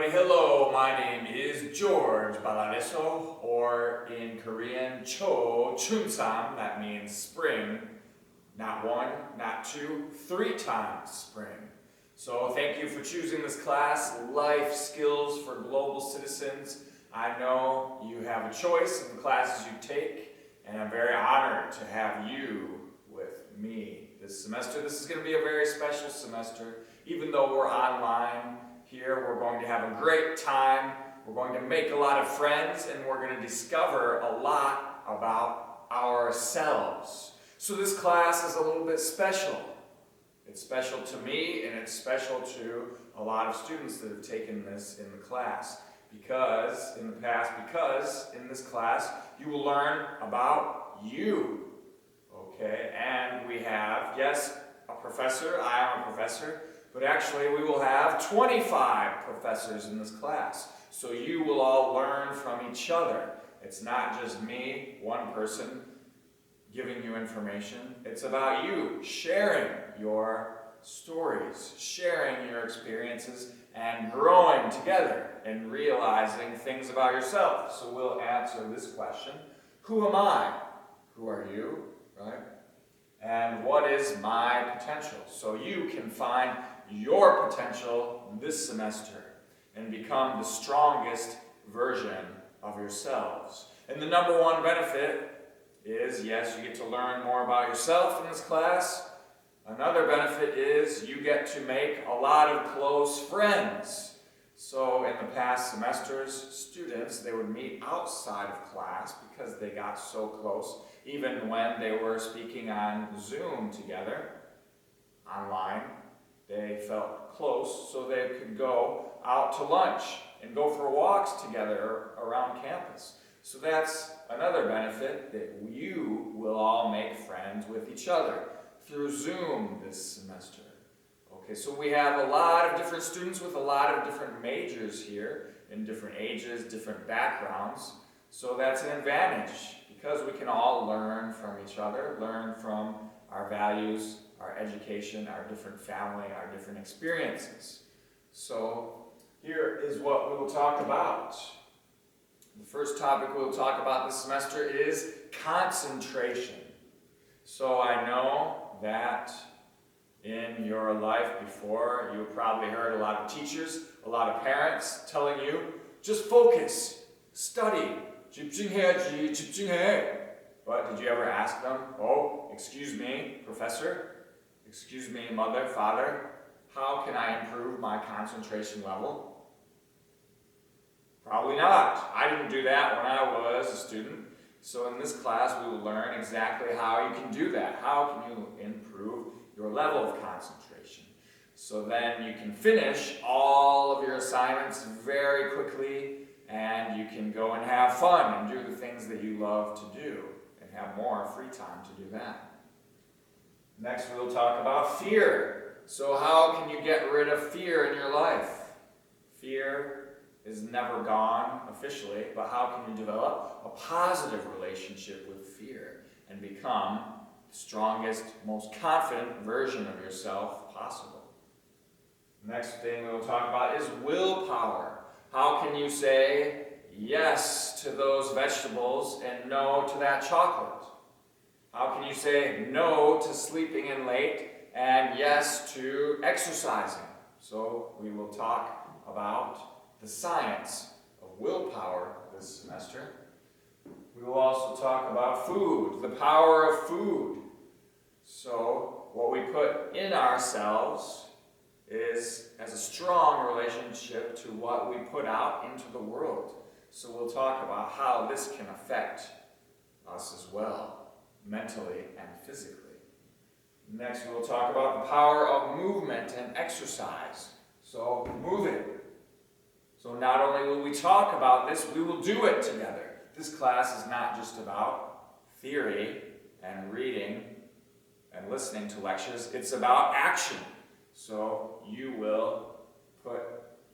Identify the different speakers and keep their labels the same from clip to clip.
Speaker 1: everybody, hello, my name is George Baladeso, or in Korean, Cho Chun-sam, that means spring, not one, not two, 3 times spring. So thank you for choosing this class, Life Skills for Global Citizens. I know you have a choice in the classes you take, and I'm very honored to have you with me this semester. This is going to be a very special semester, even though we're online. Here we're going to have a great time, we're going to make a lot of friends, and we're going to discover a lot about ourselves. So this class is a little bit special. It's special to me, and it's special to a lot of students that have taken this in the class. Because in this class you will learn about you. Okay, and we have, yes, a professor, I am a professor, but actually we will have 25 professors in this class. So you will all learn from each other. It's not just me, one person, giving you information. It's about you sharing your stories, sharing your experiences, and growing together and realizing things about yourself. So we'll answer this question: who am I? Who are you? Right? And what is my potential? So you can find your potential this semester and become the strongest version of yourselves. And the number one benefit is, yes, you get to learn more about yourself in this class. Another benefit is you get to make a lot of close friends. So in the past semesters, students, they would meet outside of class because they got so close, even when they were speaking on Zoom together, online. They felt close, so they could go out to lunch and go for walks together around campus. So that's another benefit, that you will all make friends with each other through Zoom this semester. Okay, so we have a lot of different students with a lot of different majors here, in different ages, different backgrounds. So that's an advantage, because we can all learn from each other, learn from our values, our education, our different family, our different experiences. So here is what we will talk about. The first topic we will talk about this semester is concentration. So I know that in your life before, you probably heard a lot of teachers, a lot of parents telling you, just focus, study, 집중해야지, 집중해. But did you ever ask them, oh, excuse me, professor, excuse me, mother, father, how can I improve my concentration level? Probably not. I didn't do that when I was a student. So in this class, we will learn exactly how you can do that. How can you improve your level of concentration? So then you can finish all of your assignments very quickly, and you can go and have fun and do the things that you love to do, and have more free time to do that. Next, we'll talk about fear. So how can you get rid of fear in your life? Fear is never gone officially, but how can you develop a positive relationship with fear and become the strongest, most confident version of yourself possible? Next thing we'll talk about is willpower. How can you say yes to those vegetables and no to that chocolate? How can you say no to sleeping in late and yes to exercising? So we will talk about the science of willpower this semester. We will also talk about food, the power of food. So what we put in ourselves has a strong relationship to what we put out into the world. So we'll talk about how this can affect us as well, mentally and physically. Next, we'll talk about the power of movement and exercise. So moving. So not only will we talk about this, we will do it together. This class is not just about theory and reading and listening to lectures. It's about action. So you will put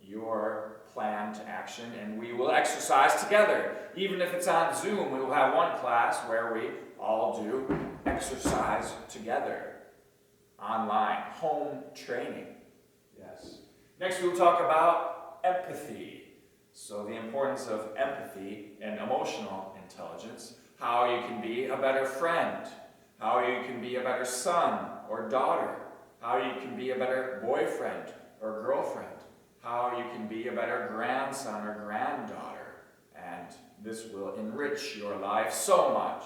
Speaker 1: your plan to action, and we will exercise together. Even if it's on Zoom, we will have one class where we all do exercise together. Online, home training. Yes. Next, we'll talk about empathy. So the importance of empathy and emotional intelligence, how you can be a better friend, how you can be a better son or daughter, how you can be a better boyfriend or girlfriend, how you can be a better grandson or granddaughter. And this will enrich your life so much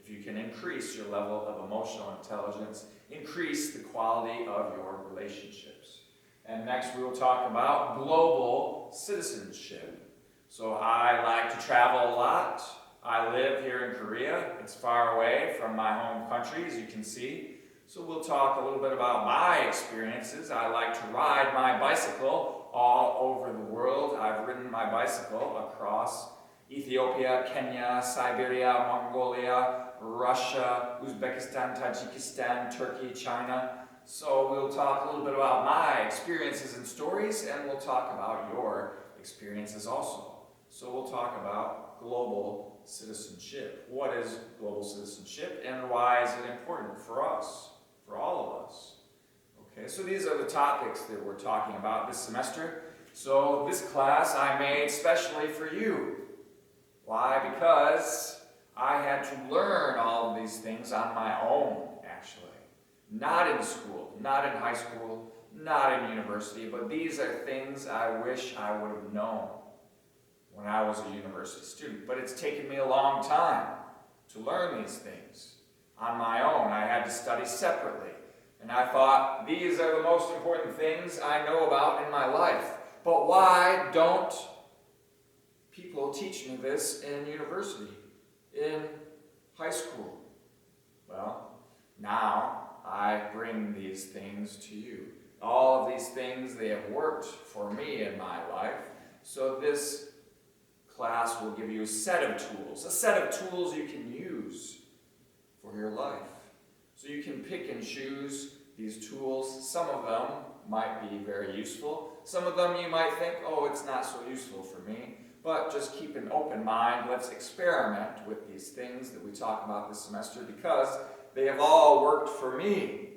Speaker 1: if you can increase your level of emotional intelligence, increase the quality of your relationships. And next we will talk about global citizenship. So I like to travel a lot. I live here in Korea. It's far away from my home country, as you can see. So we'll talk a little bit about my experiences. I like to ride my bicycle all over the world. I've ridden my bicycle across Ethiopia, Kenya, Siberia, Mongolia, Russia, Uzbekistan, Tajikistan, Turkey, China. So we'll talk a little bit about my experiences and stories, and we'll talk about your experiences also. So we'll talk about global citizenship. What is global citizenship, and why is it important for us, for all of us? Okay, so these are the topics that we're talking about this semester. So this class I made specially for you. Why? Because I had to learn all of these things on my own, actually. Not in school, not in high school, not in university, but these are things I wish I would have known when I was a university student. But it's taken me a long time to learn these things on my own. I had to study separately. And I thought, these are the most important things I know about in my life. But why don't people teach me this in university, in high school? Well, now I bring these things to you. All of these things, they have worked for me in my life. So this class will give you a set of tools you can use for your life. So you can pick and choose these tools. Some of them might be very useful. Some of them you might think, oh, it's not so useful for me. But just keep an open mind. Let's experiment with these things that we talk about this semester, because they have all worked for me.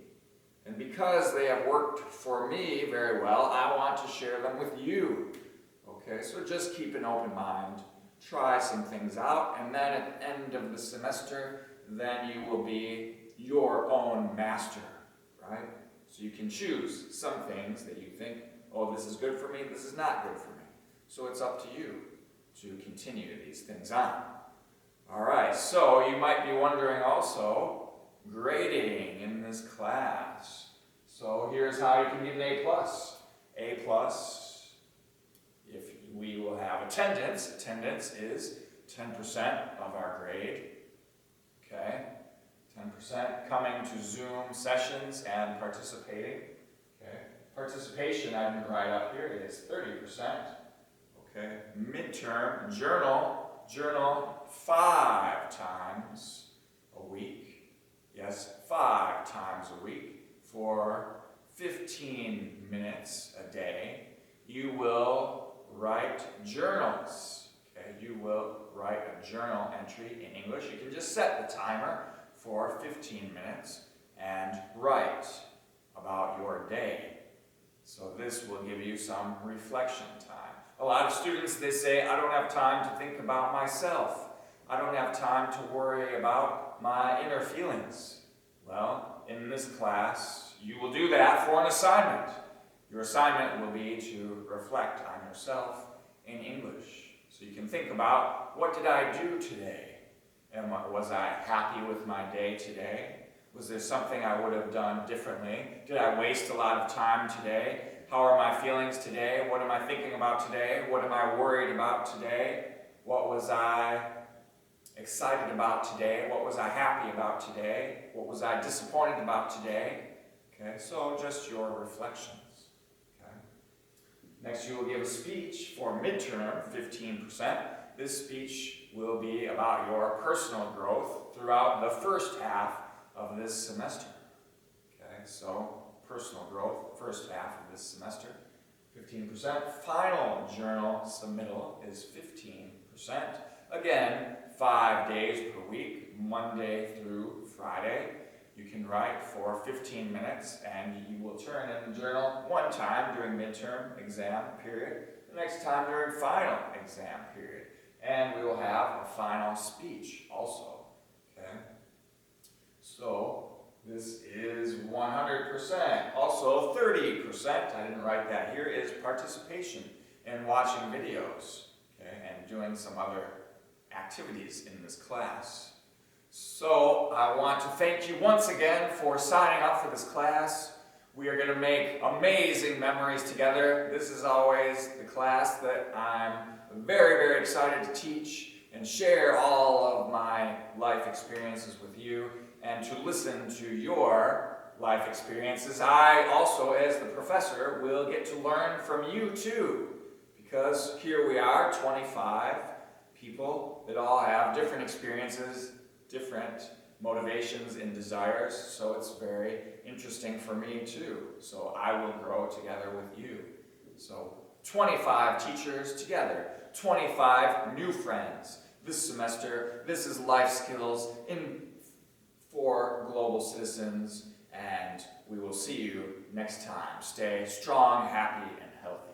Speaker 1: And because they have worked for me very well, I want to share them with you. Okay, so just keep an open mind. Try some things out, and then at the end of the semester, then you will be your own master, right? So you can choose some things that you think, oh, this is good for me, this is not good for me. So it's up to you to continue these things on. All right, so you might be wondering also, grading in this class. So here's how you can get an A+. A+, if we will have attendance. Attendance is 10% of our grade. Okay, 10% coming to Zoom sessions and participating. Okay, participation I didn't write up here is 30%. Okay, midterm, journal 5 times a week. Yes, 5 times a week for 15 minutes a day. You will write journals. Okay, you will write a journal entry in English. You can just set the timer for 15 minutes and write about your day. So this will give you some reflection time. A lot of students, they say, I don't have time to think about myself. I don't have time to worry about my inner feelings. Well, in this class, you will do that for an assignment. Your assignment will be to reflect on yourself in English. So you can think about, what did I do today? And was I happy with my day today? Was there something I would have done differently? Did I waste a lot of time today? How are my feelings today? What am I thinking about today? What am I worried about today? What was I excited about today? What was I happy about today? What was I disappointed about today? Okay, so just your reflections. Okay. Next, you will give a speech for midterm, 15%. This speech will be about your personal growth throughout the first half of this semester. Okay, so personal growth, first half of this semester, 15%. Final journal submittal is 15%. Again, 5 days per week, Monday through Friday. You can write for 15 minutes, and you will turn in the journal one time during midterm exam period. the next time during final exam period. And we will have a final speech also. Okay? So this is 100%. Also 30%, I didn't write that here, is participation in watching videos, okay, and doing some other activities in this class. So I want to thank you once again for signing up for this class. We are going to make amazing memories together. This is always the class that I'm very, very excited to teach and share all of my life experiences with you and to listen to your life experiences. I also, as the professor, will get to learn from you too, because here we are, 25 people that all have different experiences, different motivations and desires, so it's very interesting for me too. So I will grow together with you. So 25 teachers together, 25 new friends this semester. This is Life Skills for Global Citizens, and we will see you next time. Stay strong, happy, and healthy.